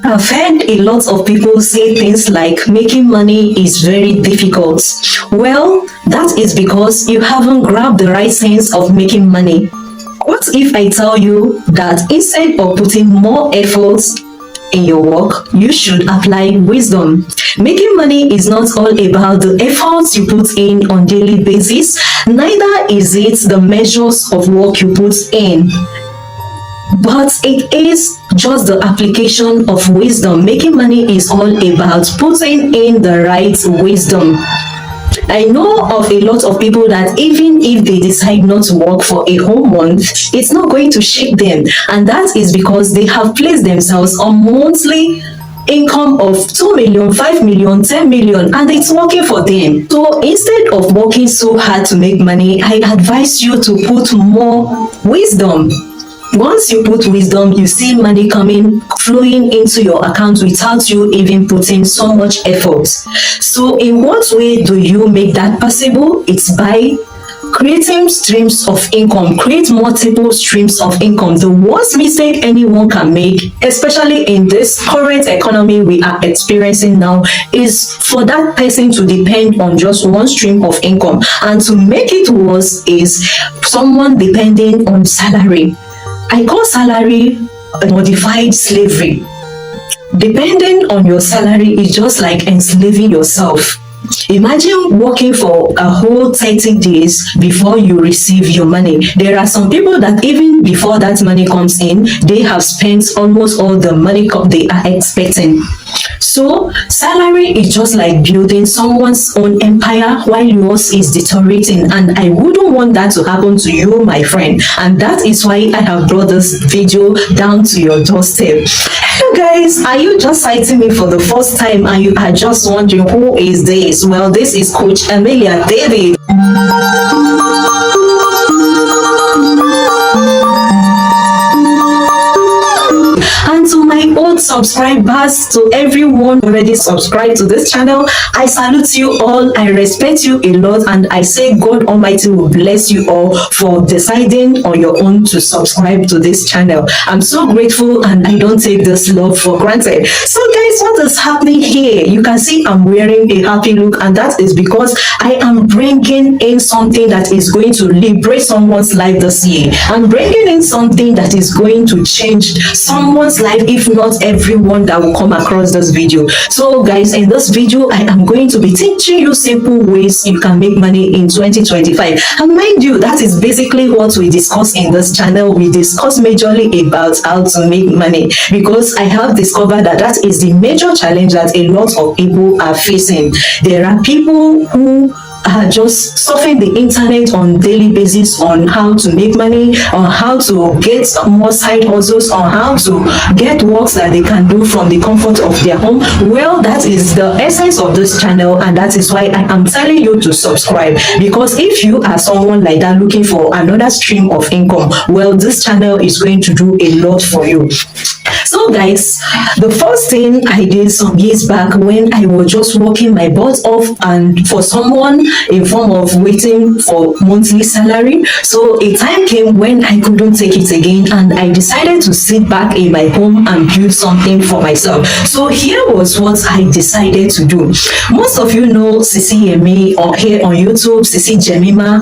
I've heard a lot of people say things like making money is very difficult. Well, that is because you haven't grabbed the right sense of making money. What if I tell you that instead of putting more efforts in your work, you should apply wisdom? Making money is not all about the efforts you put in on daily basis, neither is it the measures of work you put in, but it is just the application of wisdom. Making money is all about putting in the right wisdom. I know of a lot of people that even if they decide not to work for a whole month, it's not going to shake them, and that is because they have placed themselves on monthly income of 2 million, 5 million, 10 million, and it's working for them. So instead of working so hard to make money, I advise you to put more wisdom. Once you put wisdom, you see money flowing into your account without you even putting so much effort. So in what way do you make that possible? It's by creating streams of income. Create multiple streams of income. The worst mistake anyone can make, especially in this current economy we are experiencing now, is for that person to depend on just one stream of income. And to make it worse is someone depending on salary. I call salary modified slavery. Depending on your salary is just like enslaving yourself. Imagine working for a whole 30 days before you receive your money. There are some people that even before that money comes in, they have spent almost all the money they are expecting. So salary is just like building someone's own empire while yours is deteriorating, and I wouldn't want that to happen to you, my friend. And that is why I have brought this video down to your doorstep. Hello guys, are you just sighting me for the first time and you are just wondering who is this? Well, this is Coach Amelia David. To my old subscribers, to everyone already subscribed to this channel, I salute you all. I respect you a lot, and I say God Almighty will bless you all for deciding on your own to subscribe to this channel. I'm so grateful, and I don't take this love for granted. So guys, what is happening here? You can see I'm wearing a happy look, and that is because I am bringing in something that is going to liberate someone's life this year. I'm bringing in something that is going to change someone's life, if not everyone that will come across this video. So guys, in this video I am going to be teaching you simple ways you can make money in 2025. And mind you, that is basically what we discuss in this channel. We discuss majorly about how to make money, because I have discovered that that is the major challenge that a lot of people are facing. There are people who are just surfing the internet on daily basis on how to make money, on how to get more side hustles, on how to get works that they can do from the comfort of their home. Well, that is the essence of this channel, and that is why I am telling you to subscribe, because if you are someone like that looking for another stream of income, well, this channel is going to do a lot for you. So guys, the first thing I did some years back when I was just working my butt off and for someone in form of waiting for monthly salary, so a time came when I couldn't take it again, and I decided to sit back in my home and build something for myself. So here was what I decided to do. Most of you know Sisi Yemi, or here on YouTube, Sisi Jemima.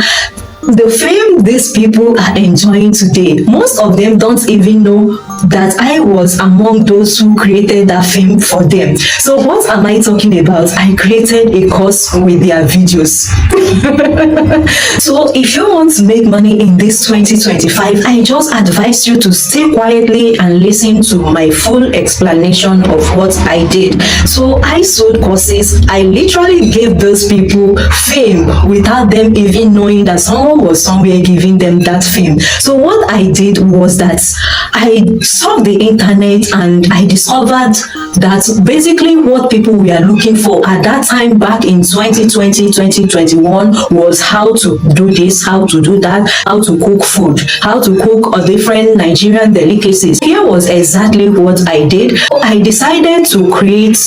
The fame these people are enjoying today, most of them don't even know that I was among those who created that fame for them. So what am I talking about? I created a course with their videos. So if you want to make money in this 2025, I just advise you to stay quietly and listen to my full explanation of what I did. So I sold courses. I literally gave those people fame without them even knowing that someone was somewhere giving them that fame. So what I did was that I surfed the internet and I discovered that basically what people were looking for at that time back in 2020, 2021 was how to do this, how to do that, how to cook food, how to cook a different Nigerian delicacies. Here was exactly what I did. I decided to create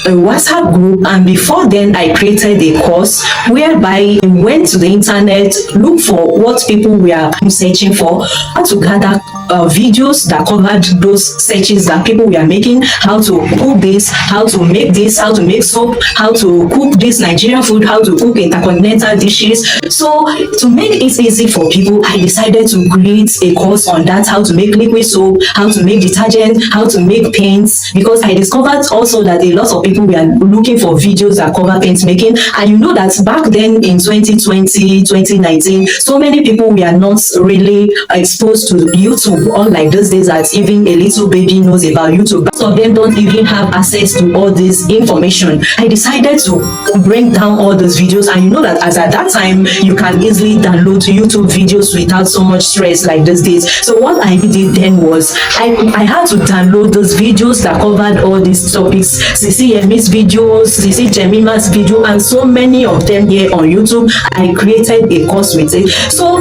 a WhatsApp group, and before then I created a course whereby I went to the internet, look for what people were searching for, how to gather videos that covered those searches that people were making, how to cook this, how to make soap, how to cook this Nigerian food, how to cook intercontinental dishes. So to make it easy for people, I decided to create a course on that, how to make liquid soap, how to make detergent, how to make paints, because I discovered also that a lot of people were looking for videos that cover paint making. And you know that back then in 2020, 2019, so many people were not really exposed to YouTube, unlike those days that even a little baby knows about YouTube. Most of them don't even have access to all this information. I decided to bring down all those videos, and you know that as at that time you can easily download YouTube videos without so much stress like these days. So what I did then was I had to download those videos that covered all these topics, Sisi Yemi's videos, Sisi Jemima's video, and so many of them here on YouTube. I created a course with it. So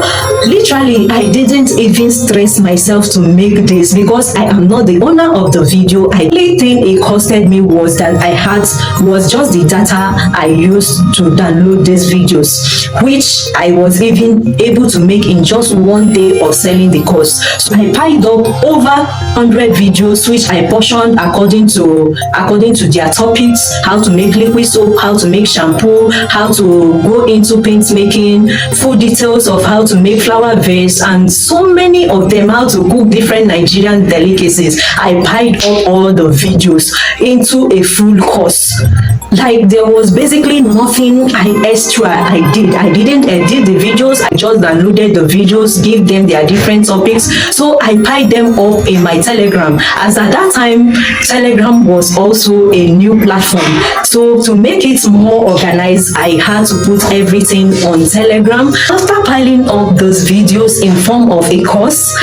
literally I didn't even stress myself to make this because I am not the owner of the video. The only thing it costed me was that I had was just the data I used to download these videos, which I was even able to make in just one day of selling the course. So I piled up over 100 videos, which I portioned according to their topics: how to make liquid soap, how to make shampoo, how to go into paint making, full details of how to make flower vase, and so many of them, how to cook different Nigerian delicacies. I piled up all the videos into a full course. Like there was basically nothing extra I did. I didn't edit the videos, I just downloaded the videos, gave them their different topics. So I piled them up in my Telegram, as at that time Telegram was also a new platform. So to make it more organized, I had to put everything on Telegram. After piling up those videos in form of a course,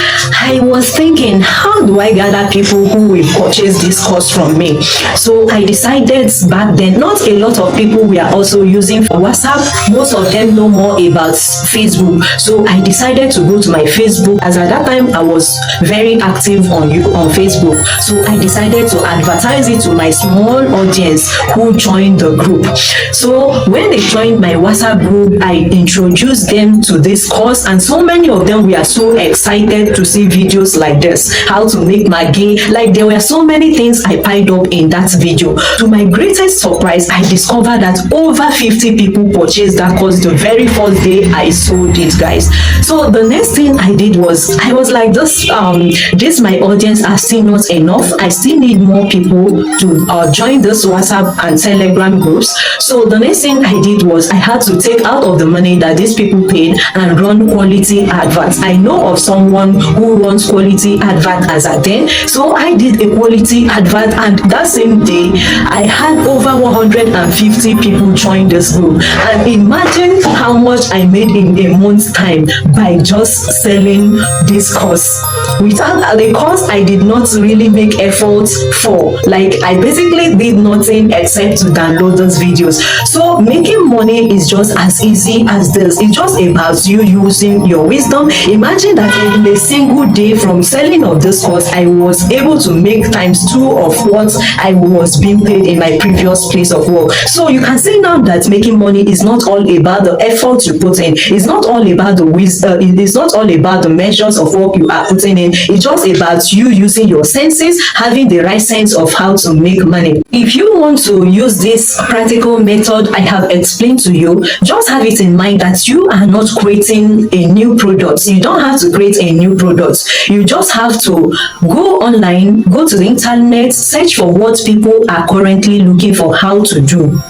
I was thinking, how do I gather people who will purchase this course from me? So I decided back then, not a lot of people were also using for WhatsApp. Most of them know more about Facebook. So I decided to go to my Facebook, as at that time I was very active on Facebook. So I decided to advertise it to my small audience who joined the group. So when they joined my WhatsApp group, I introduced them to this course, and so many of them were so excited to see videos like this, how to make Maggi. Like there were so many things I piled up in that video. To my greatest surprise, I discovered that over 50 people purchased that course the very first day I sold it, guys. So the next thing I did was, I was like, this my audience are still not enough. I still need more people to join this WhatsApp and Telegram groups. So the next thing I did was, I had to take out of the money that these people paid and run quality adverts. I know of someone who runs quality advert as at then, so I did a quality advert, and that same day I had over 150 people join this group. And imagine how much I made in a month's time by just selling this course. Without the course, I did not really make efforts for. Like I basically did nothing except to download those videos. So making money is just as easy as this. It's just about you using your wisdom. Imagine that in a single day from selling of this course, I was able to make ×2 of what I was being paid in my previous place of work. So you can see now that making money is not all about the effort you put in. It's not all about the wisdom. It's not all about the measures of work you are putting in. It's just about you using your senses, having the right sense of how to make money. If you want to use this practical method I have explained to you, just have it in mind that you are not creating a new product. You don't have to create a new product. You just have to go online, go to the internet, search for what people are currently looking for how to do.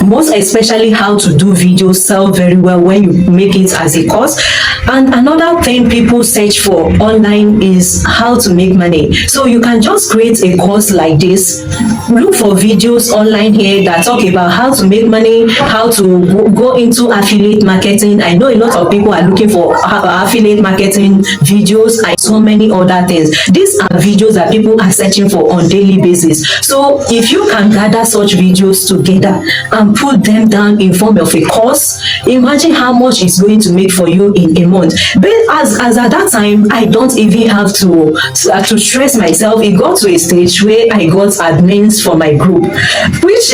Most especially how to do videos sell very well when you make it as a course. And another thing people search for online is how to make money. So you can just create a course like this, look for videos online here that talk about how to make money, how to go into affiliate marketing. I know a lot of people are looking for affiliate marketing videos and so many other things. These are videos that people are searching for on daily basis. So if you can gather such videos together and put them down in form of a course, imagine how much it's going to make for you in a month. But as at that time, I don't even have to stress myself. It got to a stage where I got admins for my group, which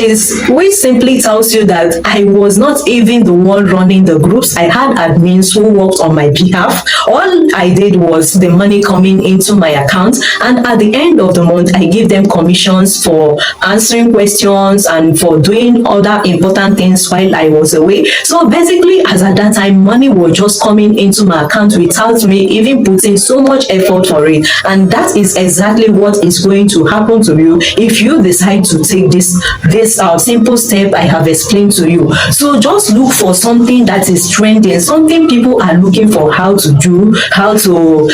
simply tells you that I was not even the one running the groups. I had admins who worked on my behalf. All I did was the money coming into my account, and at the end of the month I give them commissions for answering questions and for doing other important things while I was away. So basically, as at that time, money was just coming into my account without me even putting so much effort for it. And that is exactly what is going to happen to you if you decide to take this simple step I have explained to you. So just look for something that is trending, something people are looking for how to do, how to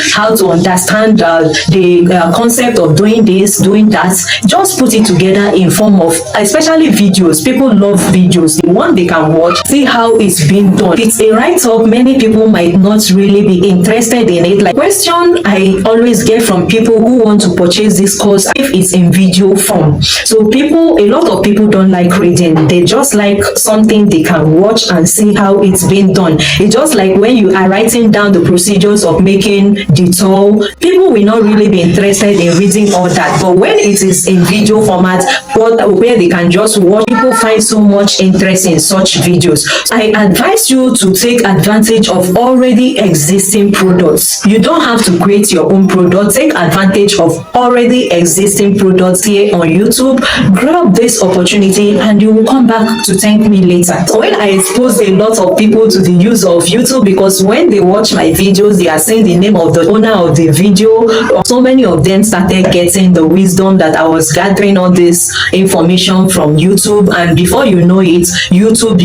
understand the concept of doing this, doing that. Just put it together in form of, especially videos. People love videos, the one they can watch, see how it's being done. It's a write-up. Many people might not really be interested in it. Like, question I always get from people who want to purchase this course, if it's in video form. So a lot of people don't like reading. They just like something they can watch and see how it's being done. It's just like when you are writing down the procedures of making detour, people will not really be interested in reading all that. But when it is in video format, where they can just watch, people find so much interest in such videos. I advise you to take advantage of already existing products. You don't have to create your own product. Take advantage of already existing products here on YouTube. Grab this opportunity and you will come back to thank me later. So when I expose a lot of people to the use of YouTube, because when they watch my videos, they are saying the name of the owner of the video. So many of them started getting the wisdom that I was gathering all this information from YouTube, and before you know it, YouTube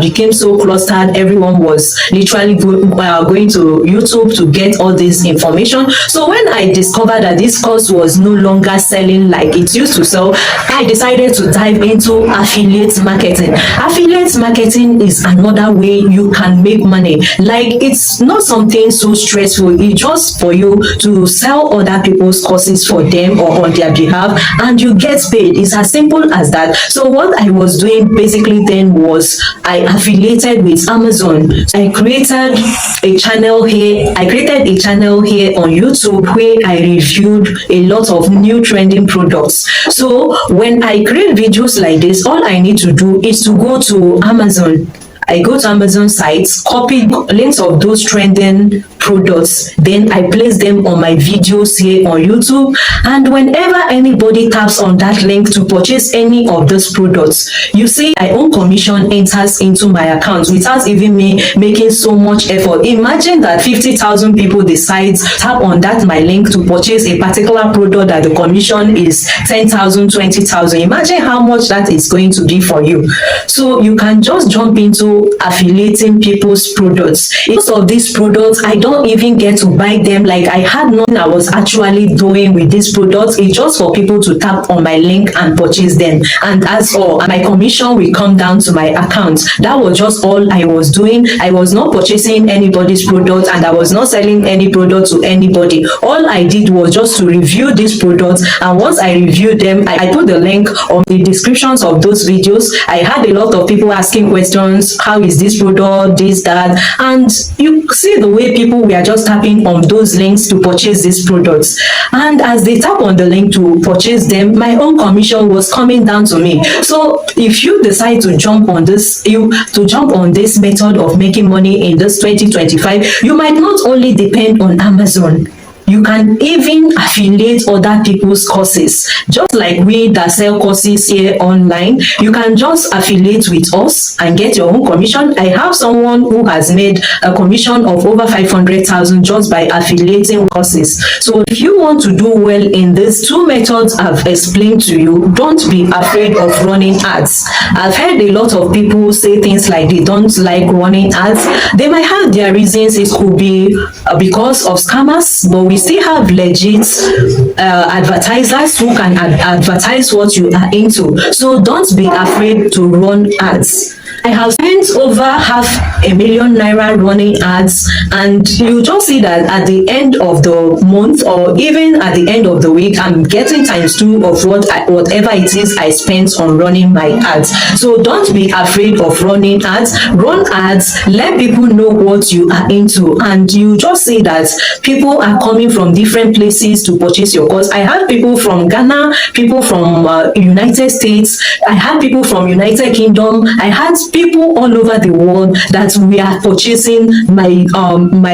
became so clustered. Everyone was literally going to YouTube to get all this information. So when I discovered that this course was no longer selling like it used to sell, I decided to dive into affiliate marketing. Affiliate marketing is another way you can make money. Like, it's not something so stressful. It's just for you to sell other people's courses for them or on their behalf, and you get paid. It's as simple as that. So what I was doing basically then was I affiliated with Amazon. I created a channel here. On YouTube where I reviewed a lot of new trending products. So when I create videos like this, all I need to do is to go to Amazon. I go to Amazon sites, copy links of those trending products, then I place them on my videos here on YouTube, and whenever anybody taps on that link to purchase any of those products, you see my own commission enters into my account without even me making so much effort. Imagine that 50,000 people decide tap on that my link to purchase a particular product that the commission is 10,000, 20,000. Imagine how much that is going to be for you. So you can just jump into affiliating people's products. Most of these products, I don't even get to buy them. Like, I had nothing I was actually doing with these products. It's just for people to tap on my link and purchase them, and that's all. And my commission will come down to my account. That was just all I was doing. I was not purchasing anybody's product, and I was not selling any product to anybody. All I did was just to review these products, and once I reviewed them, I put the link on the descriptions of those videos. I had a lot of people asking questions. How is this product, this, that, and you see the way people were just tapping on those links to purchase these products, and as they tap on the link to purchase them, my own commission was coming down to me. So if you decide to jump on this method of making money in this 2025, you might not only depend on Amazon. You can even affiliate other people's courses. Just like we that sell courses here online, you can just affiliate with us and get your own commission. I have someone who has made a commission of over 500,000 just by affiliating courses. So if you want to do well in these two methods I've explained to you, don't be afraid of running ads. I've heard a lot of people say things like they don't like running ads. They might have their reasons. It could be because of scammers, but we still have legit advertisers who can advertise what you are into. So don't be afraid to run ads. I have spent over £500,000 running ads, and you just see that at the end of the month or even at the end of the week, I'm getting ×2 of whatever it is I spent on running my ads. So don't be afraid of running ads. Run ads, let people know what you are into, and you just see that people are coming from different places to purchase your course. I had people from Ghana, people from United States, I had people from United Kingdom, I had people all over the world that we are purchasing my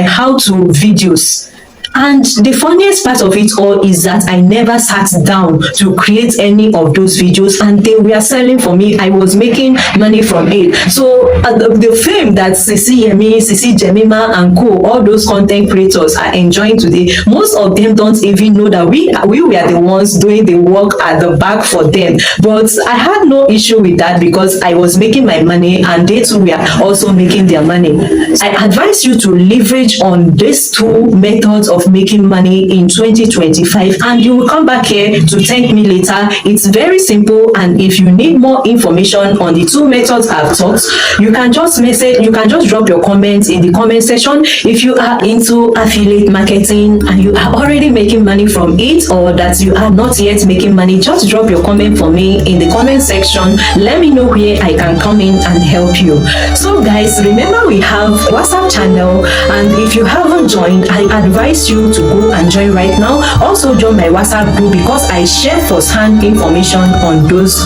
how-to videos. And the funniest part of it all is that I never sat down to create any of those videos, and they were selling for me. I was making money from it. So the fame that Sisi Yemi, Sisi Jemima and co, all those content creators are enjoying today, most of them don't even know that we were the ones doing the work at the back for them. But I had no issue with that because I was making my money and they too were also making their money. I advise you to leverage on these two methods of making money in 2025, and you will come back here to thank me later. It's very simple, and if you need more information on the two methods I've taught, you can just drop your comments in the comment section. If you are into affiliate marketing and you are already making money from it, or that you are not yet making money, just drop your comment for me in the comment section. Let me know where I can come in and help you. So guys, remember we have WhatsApp channel, and if you haven't joined, I advise you to go and join right now. Also join my WhatsApp group because I share first-hand information on those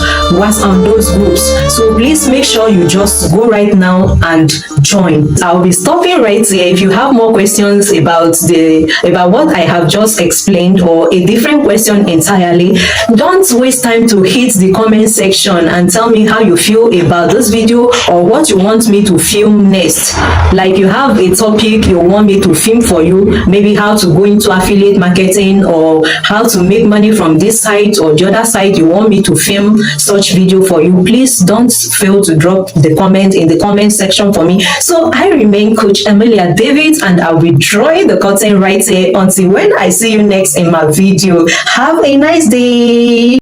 groups. So please make sure you just go right now and join. I'll be stopping right here. If you have more questions about what I have just explained, or a different question entirely, don't waste time to hit the comment section and tell me how you feel about this video or what you want me to film next. Like you have a topic you want me to film for you, maybe how to go into affiliate marketing or how to make money from this site or the other side, you want me to film such video for you, please don't fail to drop the comment in the comment section for me. So I remain Coach Emilia David, and I'll be drawing the curtain right here until when I see you next in my video. Have a nice day.